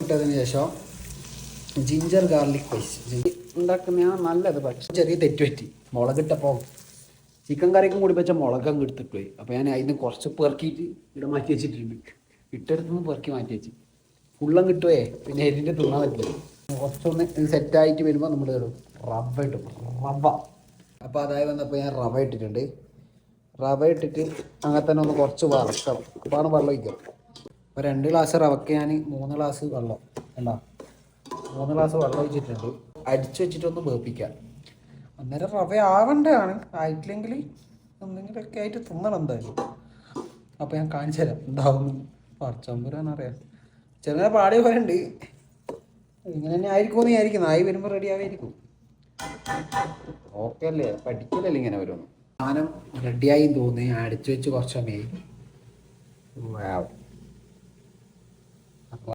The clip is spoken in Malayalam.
ഇട്ടതിന് ശേഷം ജിഞ്ചർ ഗാർലിക് പേസ്റ്റ് ഉണ്ടാക്കുന്നതാണ് നല്ലത്. പക്ഷേ ചെറിയ തെറ്റ് പറ്റി. മുളകിട്ടപ്പോൾ ചിക്കൻ കറിക്കും കൂടി വെച്ചാൽ മുളകങ്ങ് എടുത്തിട്ട് പോയി. അപ്പോൾ ഞാൻ അതിന് കുറച്ച് പെറുക്കിയിട്ട് ഇവിടെ മാറ്റി വെച്ചിട്ടുണ്ട്. ഇട്ടെടുത്തുനിന്ന് പെറുക്കി മാറ്റി വെച്ച് ഫുള്ളും കിട്ടുവേ, പിന്നെ എരിൻ്റെ തിന്നാൻ പറ്റില്ല. കുറച്ചൊന്ന് സെറ്റായിട്ട് വരുമ്പോൾ നമ്മൾ റവ ഇട്ടു. റവ അപ്പോൾ അതായത് വന്നപ്പോൾ ഞാൻ റവ ഇട്ടിട്ടുണ്ട്. റവ ഇട്ടിട്ട് അങ്ങനെ തന്നെ ഒന്ന് കുറച്ച് വറക്കണം. അപ്പോഴാണ് വെള്ളം ഒഴിക്കുക. അപ്പോൾ 2 ഗ്ലാസ് റവയ്ക്ക് ഞാൻ 3 ഗ്ലാസ് വെള്ളം അല്ല 3 ഗ്ലാസ് വെള്ളം ഒഴിച്ചിട്ടുണ്ട്. അടിച്ചു വെച്ചിട്ടൊന്ന് വേപ്പിക്കാം. അന്നേരം റവ ആവേണ്ടതാണ്. ആയിട്ടില്ലെങ്കിൽ എന്തെങ്കിലുമൊക്കെ ആയിട്ട് തിന്നണം എന്തായാലും. അപ്പോൾ ഞാൻ കാണിച്ചു തരാം എന്താവും. പറിച്ചമ്പുരാനറിയാം. ചെറുങ്ങനെ പാടിയ പോലെ ഉണ്ട്. ഇങ്ങനെ തന്നെ ആയിരിക്കുമെന്ന് വിചാരിക്കുന്നു. ആയി വരുമ്പോൾ റെഡി ആവായിരിക്കും. ഓക്കെ അല്ലേ? പഠിക്കില്ലല്ലേ ഇങ്ങനെ വരുമെന്ന്. സാധനം റെഡിയായി തോന്നി. അടിച്ചു വെച്ച് കുറച്ച് സമയമായി.